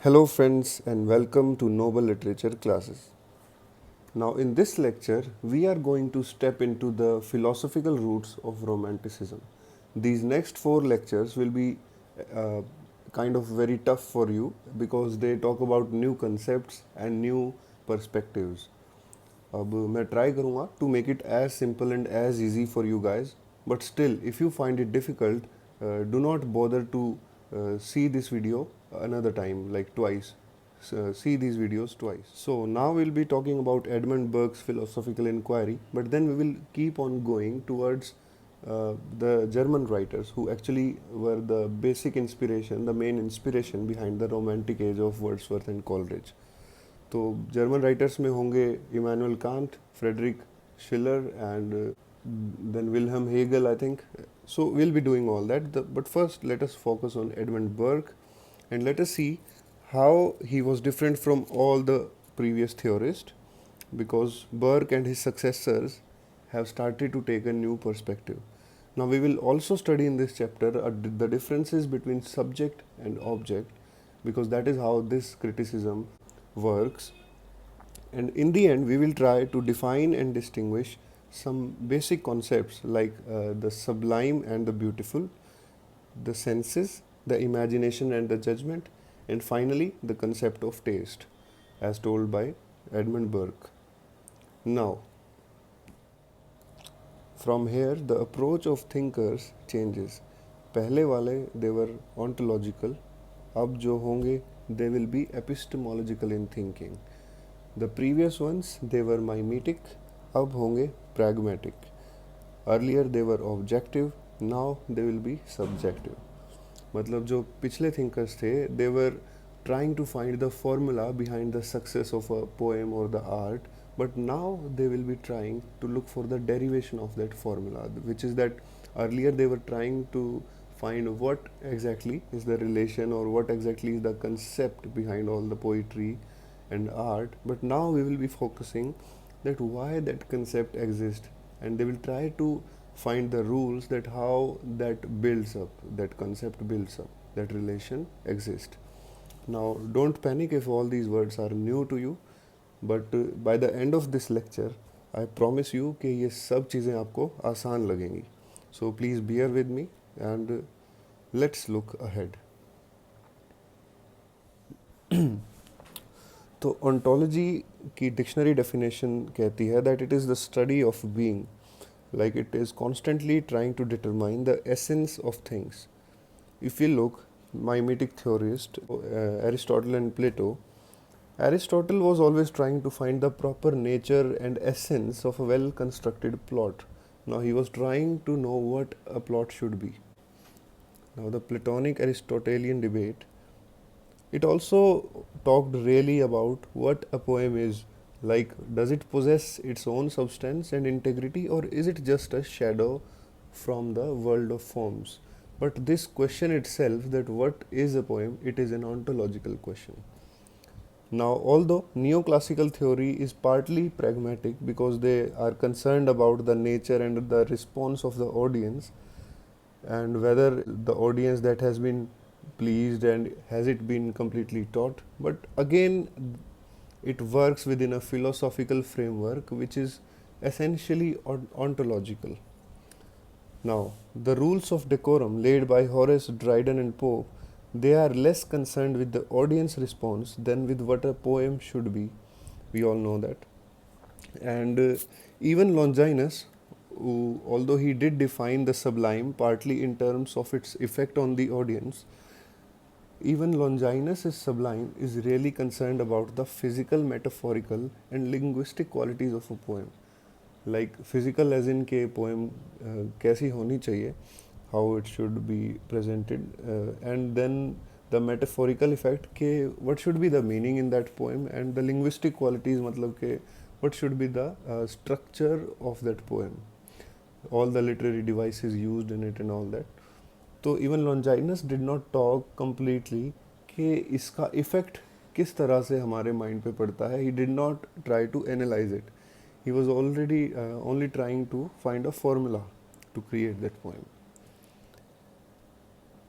Hello, friends, and welcome to Noble Literature classes. Now, in this lecture, we are going to step into the philosophical roots of Romanticism. These next four lectures will be uh, kind of very tough for you because they talk about new concepts and new perspectives. अब मैं try करूँगा to make it as simple and as easy for you guys. But still, if you find it difficult, do not bother to see this video another time, like twice. See these videos twice. So now we'll be talking about Edmund Burke's philosophical inquiry, but then we will keep on going towards the German writers who actually were the basic inspiration, the main inspiration behind the Romantic age of Wordsworth and Coleridge. तो German writers में होंगे Immanuel Kant, Friedrich Schiller and then Wilhelm Hegel, I think. So we'll be doing all that. But first, let us focus on Edmund Burke and let us see how he was different from all the previous theorists, because Burke and his successors have started to take a new perspective. Now, we will also study in this chapter the differences between subject and object, because that is how this criticism works. And in the end, we will try to define and distinguish some basic concepts like the sublime and the beautiful, the senses, the imagination and the judgment, and finally the concept of taste, as told by Edmund Burke. Now, from here, the approach of thinkers changes. पहले वाले they were ontological, अब जो होंगे they will be epistemological in thinking. The previous ones they were mimetic, अब होंगे pragmatic. Earlier they were objective, now they will be subjective. मतलब जो पिछले thinkers थे they were trying to find the formula behind the success of a poem or the art, but now they will be trying to look for the derivation of that formula, which is that earlier they were trying to find what exactly is the relation or what exactly is the concept behind all the poetry and art, but now we will be focusing that why that concept exists, and they will try to find the rules that how that builds up, that concept builds up, that relation exists. Now, don't panic if all these words are new to you, but by the end of this lecture, I promise you कि ये सब चीज़ें आपको आसान लगेंगी. So please bear with me and let's look ahead. तो ontology की dictionary definition कहती है that it is the study of being, like it is constantly trying to determine the essence of things. If we look, mimetic theorist Aristotle and Plato, Aristotle was always trying to find the proper nature and essence of a well constructed plot. Now he was trying to know what a plot should be. Now the Platonic Aristotelian debate, it also talked really about what a poem is. Like, does it possess its own substance and integrity, or is it just a shadow from the world of forms? But this question itself, that what is a poem, it is an ontological question. Now, although neoclassical theory is partly pragmatic because they are concerned about the nature and the response of the audience, and whether the audience that has been pleased and has it been completely taught, but again it works within a philosophical framework which is essentially ontological. Now, the rules of decorum laid by Horace, Dryden and Pope, they are less concerned with the audience response than with what a poem should be. We all know that. And even Longinus, who, although he did define the sublime partly in terms of its effect on the audience, even Longinus' sublime is really concerned about the physical, metaphorical, and linguistic qualities of a poem. Like physical as in के poem कैसी होनी चाहिए, how it should be presented, and then the metaphorical effect के what should be the meaning in that poem, and the linguistic qualities मतलब के what should be the structure of that poem, all the literary devices used in it and all that. तो even Longinus did not talk completely कि इसका effect किस तरह से हमारे mind पे पड़ता है. He did not try to analyse it. He was already only trying to find a formula to create that poem.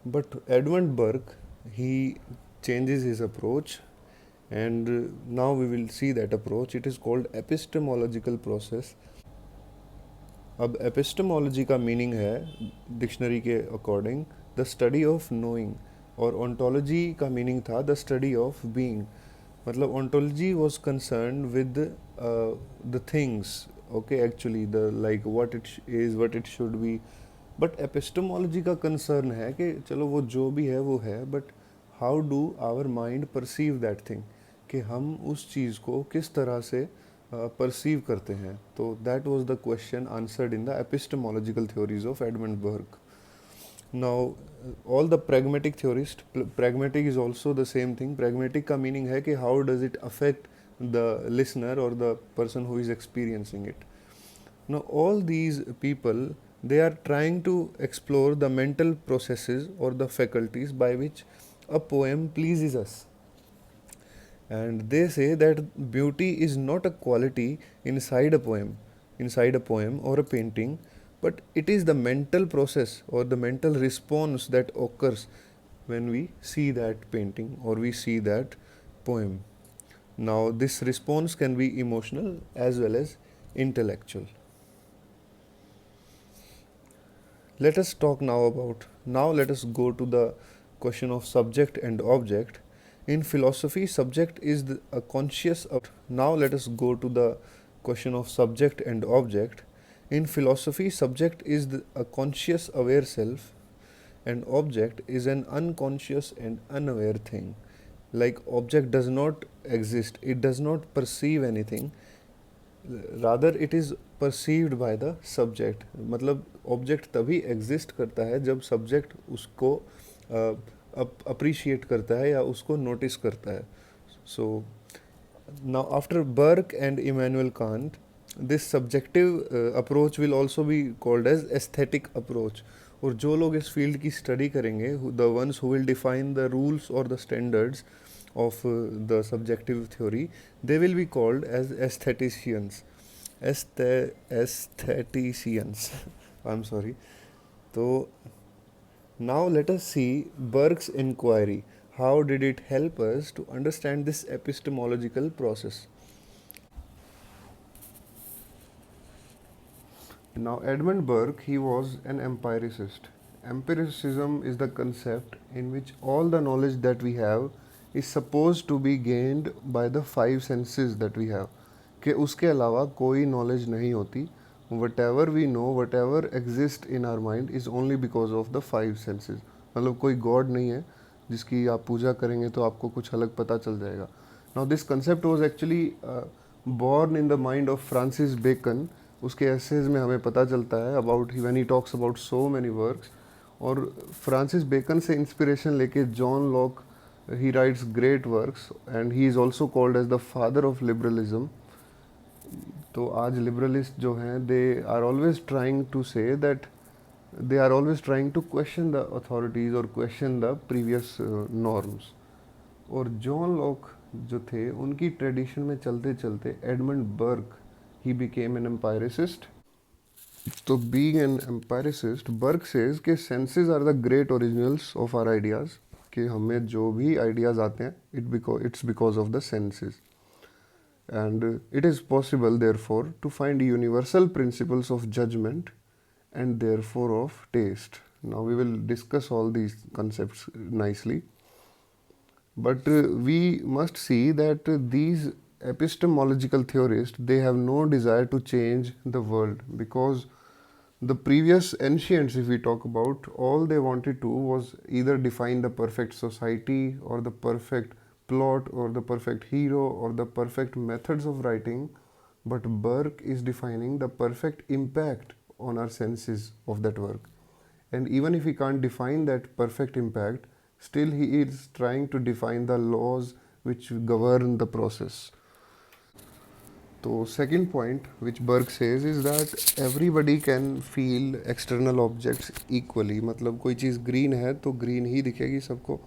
But Edmund Burke, he changes his approach, and now we will see that approach. It is called epistemological process. अब epistemology का meaning है dictionary के according the study of knowing, और ontology का meaning था the study of being. मतलब ontology was concern with the things, okay, actually the like what it is, what it should be. But epistemology का concern है कि चलो वो जो भी है वो है, but how do our mind perceive that thing, कि हम उस चीज़ को किस तरह से परसीव करते हैं. तो that was the question answered in the epistemological theories of Edmund Burke. Now all the pragmatic theorists, pragmatic is also the same thing. Pragmatic का meaning है कि how does it affect the listener or the person who is experiencing it. Now all these people, they are trying to explore the mental processes or the faculties by which a poem pleases us. And they say that beauty is not a quality inside a poem or a painting, but it is the mental process or the mental response that occurs when we see that painting or we see that poem. Now this response can be emotional as well as intellectual. Let us talk now let us go to the question of subject and object. In philosophy, subject is a conscious. Now let us go to the question of subject and object. In philosophy, subject is a conscious aware self, and object is an unconscious and unaware thing. Like object does not exist, it does not perceive anything, rather it is perceived by the subject. मतलब object तभी exist करता है जब subject उसको appreciate करता है या उसको notice करता है. So now after Burke and Immanuel Kant, this subjective approach will also be called as aesthetic approach. और जो लोग इस फील्ड की स्टडी करेंगे, the ones who will define the rules or the standards of the subjective theory, they will be called as aestheticians. Aestheticians. I'm sorry. So now let us see Burke's inquiry. How did it help us to understand this epistemological process? Now Edmund Burke, he was an empiricist. Empiricism is the concept in which all the knowledge that we have is supposed to be gained by the five senses that we have. कि उसके अलावा कोई knowledge नहीं होती. Whatever we know, whatever exists in our mind is only because of the five senses. मतलब कोई God नहीं है जिसकी आप पूजा करेंगे तो आपको कुछ अलग पता चल जाएगा. Now this concept was actually born in the mind of Francis Bacon. उसके एसेज में हमें पता चलता है about when he talks about so many works. और फ्रांसिस बेकन से इंस्पिरेशन लेके John Locke, he writes great works and he is also called as the father of liberalism. तो आज लिबरलिस्ट जो हैं, they are always trying to say that they are always trying to question the authorities और question the previous norms. और John Locke जो थे, उनकी tradition में चलते चलते Edmund Burke, he became an empiricist. So being an empiricist, Burke says कि senses are the great originals of our ideas. कि हमें जो भी ideas आते हैं, it's because of the senses. And it is possible therefore to find universal principles of judgment and therefore of taste. Now we will discuss all these concepts nicely. But we must see that these epistemological theorists, they have no desire to change the world, because the previous ancients, if we talk about, all they wanted to was either define the perfect society or the perfect plot or the perfect hero or the perfect methods of writing. But Burke is defining the perfect impact on our senses of that work. And even if he can't define that perfect impact, still he is trying to define the laws which govern the process. So second point which Burke says is that everybody can feel external objects equally. मतलब कोई चीज़ green है तो green ही दिखेगी सबको,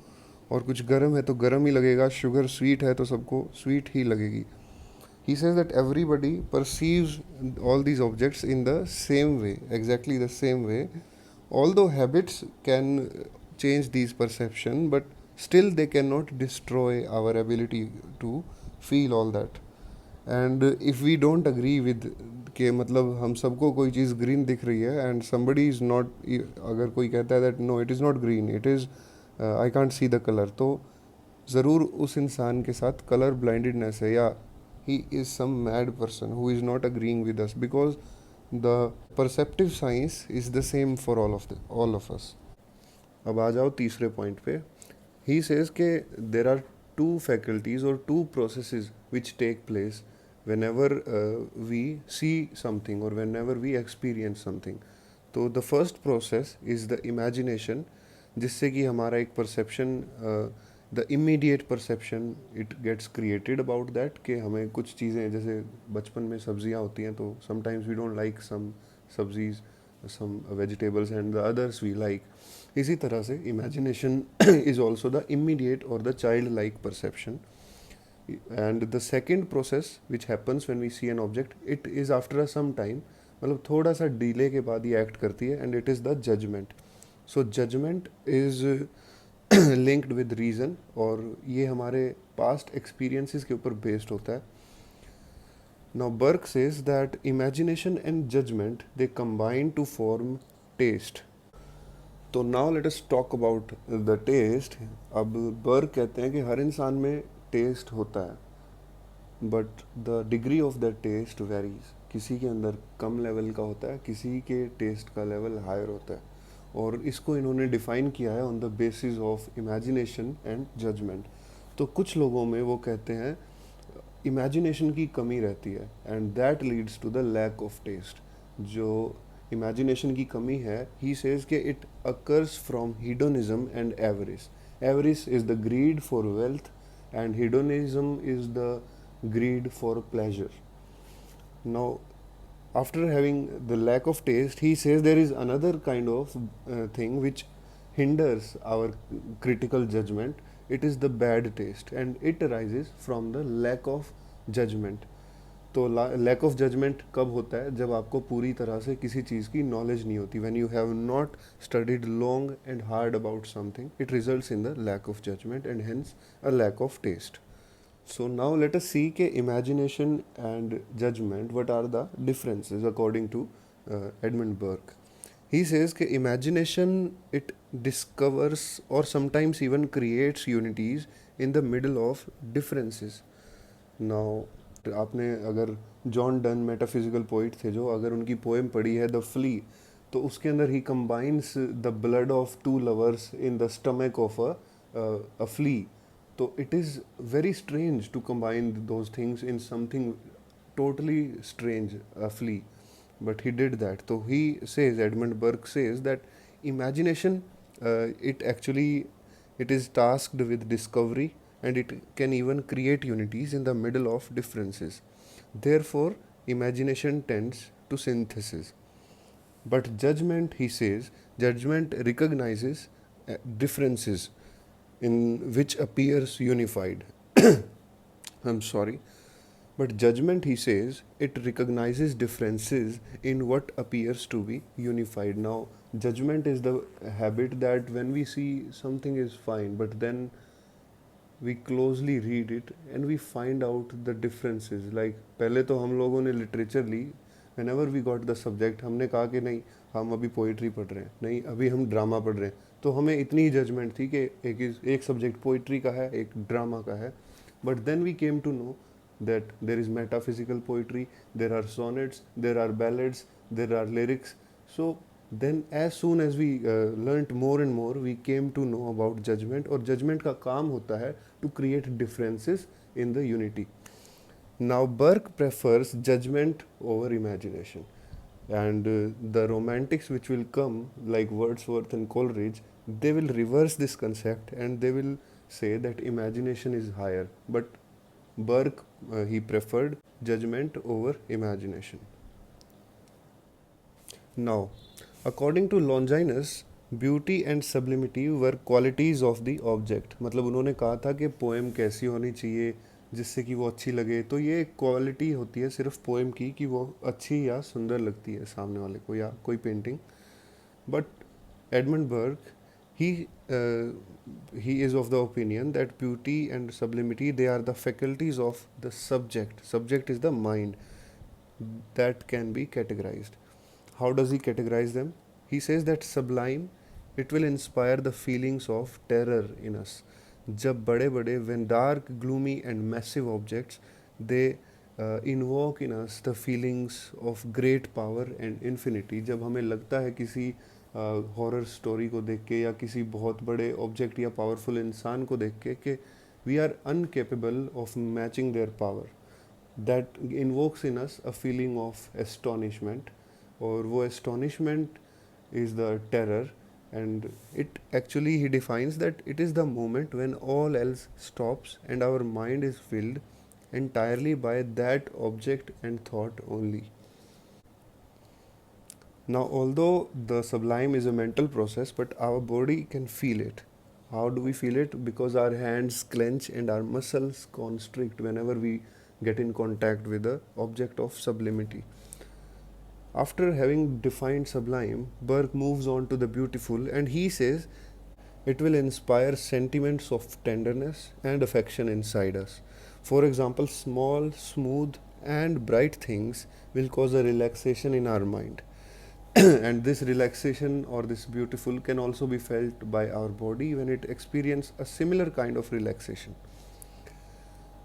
और कुछ गर्म है तो गर्म ही लगेगा, शुगर स्वीट है तो सबको स्वीट ही लगेगी. He says that everybody perceives all these objects in the same way, exactly the same way. Although habits can change these perception, but still they cannot destroy our ability to feel all that. And if we don't agree with के मतलब हम सबको कोई चीज़ green दिख रही है and somebody is not, अगर कोई कहता है that no it is not green, it is I can't see the colour, तो ज़रूर उस इंसान के साथ कलर ब्लाइंडेडनेस है, या he is some mad person who is not agreeing with us, because the perceptive science is the same for all of us. अब आ जाओ तीसरे पॉइंट पे. ही सेज के देर आर टू फैकल्टीज और two processes which take place whenever we see something or whenever we experience something. तो the first process is the imagination, जिससे कि हमारा एक perception, the immediate perception it gets created about that, कि हमें कुछ चीज़ें जैसे बचपन में सब्जियां होती हैं तो sometimes we don't like some सब्जीज, some vegetables and the others we like. इसी तरह से imagination is also the immediate or the childlike perception. And the second process which happens when we see an object, it is after some time, मतलब थोड़ा सा delay के बाद ये act करती है, and it is the judgement. So judgement is linked with reason, और ये हमारे पास्ट एक्सपीरियंसेस के ऊपर बेस्ड होता है. Now Burke says that imagination and judgement they combine to form taste. तो now let us talk about the taste. अब Burke कहते हैं कि हर इंसान में टेस्ट होता है, but the degree of the taste varies. किसी के अंदर कम लेवल का होता है, किसी के टेस्ट का लेवल हायर होता है, और इसको इन्होंने डिफ़ाइन किया है on the basis of imagination and judgement. तो कुछ लोगों में वो कहते हैं इमेजिनेशन की कमी रहती है, and that leads to the lack of taste. जो इमेजिनेशन की कमी है, ही सेज के it occurs from hedonism and avarice. Avarice is the greed for wealth and hedonism is the greed for pleasure. Now, after having the lack of taste, he says there is another kind of thing which hinders our critical judgment. It is the bad taste, and it arises from the lack of judgment. तो lack of judgement कब होता है? जब आपको पूरी तरह से किसी चीज़ की नॉलेज नहीं होती. When you have not studied long and hard about something, it results in the lack of judgement and hence a lack of taste. So now let us see के imagination and judgement, what are the differences according to Edmund Burke. He says के imagination it discovers और sometimes even creates unities in the middle of differences. Now आपने अगर John Donne metaphysical poet थे जो, अगर उनकी poem पढ़ी है द फ्ली, तो उसके अंदर ही combines the blood of two lovers in the stomach of a flea. तो it is very strange to combine those things in something totally strange, a flea, but he did that. तो he says, Edmund Burke says that imagination, it actually it is tasked with discovery, and it can even create unities in the middle of differences. Therefore, imagination tends to synthesis. But judgment, he says, judgment recognizes differences in which appears unified. I'm sorry. But judgment, he says, it recognizes differences in what appears to be unified. Now, judgment is the habit that when we see something is fine, but then we closely read it and we find out the differences. Like पहले तो हम लोगों ने literature ली, whenever we got the subject, हमने कहा कि नहीं हम अभी पोइट्री पढ़ रहे हैं, नहीं अभी हम ड्रामा पढ़ रहे हैं. तो हमें इतनी ही जजमेंट थी कि एक सब्जेक्ट पोइट्री का है, एक ड्रामा का है. But then we came to know that there is metaphysical poetry, there are sonnets, there are ballads, there are lyrics. So then as soon as we learnt more and more, we came to know about judgment, और judgment का काम होता है to create differences in the unity. Now Burke prefers judgment over imagination, and the romantics which will come, like Wordsworth and Coleridge, they will reverse this concept and they will say that imagination is higher. But Burke, he preferred judgment over imagination. Now, according to Longinus, beauty and sublimity were qualities of the object. मतलब उन्होंने कहा था कि poem कैसी होनी चाहिए जिससे कि वो अच्छी लगे. तो ये क्वालिटी होती है सिर्फ पोएम की कि वो अच्छी या सुंदर लगती है सामने वाले को, या कोई painting. But Edmund Burke, He he is of the opinion that beauty and sublimity, they are the faculties of the subject. Subject is the mind that can be categorized. How does he categorize them? He says that sublime, it will inspire the feelings of terror in us. जब बड़े बड़े, when dark, gloomy and massive objects, they invoke in us the feelings of great power and infinity. जब हमें लगता है किसी horror story को देख के या किसी बहुत बड़े ऑब्जेक्ट या पावरफुल इंसान को देख के कि we are uncapable of matching their power, that invokes in us a feeling of astonishment, और वो astonishment is the terror. And it actually, he defines that it is the moment when all else stops and our mind is filled entirely by that object and thought only. Now, although the sublime is a mental process, but our body can feel it. How do we feel it? Because our hands clench and our muscles constrict whenever we get in contact with the object of sublimity. After having defined sublime, Burke moves on to the beautiful, and he says it will inspire sentiments of tenderness and affection inside us. For example, small, smooth, and bright things will cause a relaxation in our mind. And this relaxation or this beautiful can also be felt by our body when it experiences a similar kind of relaxation.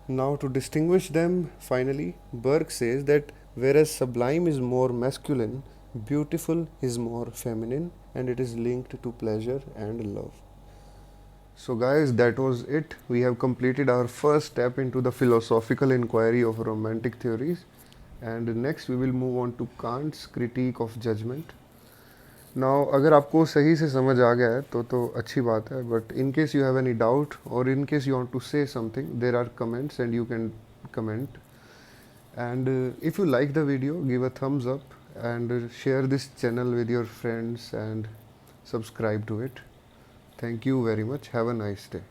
Now, to distinguish them, finally, Burke says that whereas sublime is more masculine, beautiful is more feminine, and it is linked to pleasure and love. So, guys, that was it. We have completed our first step into the philosophical inquiry of romantic theories, and next we will move on to Kant's critique of judgment. Now अगर आपको सही से समझ आ गया है तो अच्छी बात है, but in case you have any doubt और in case you want to say something, there are comments and you can comment. And if you like the video, give a thumbs up and share this channel with your friends and subscribe to it. Thank you very much. Have a nice day.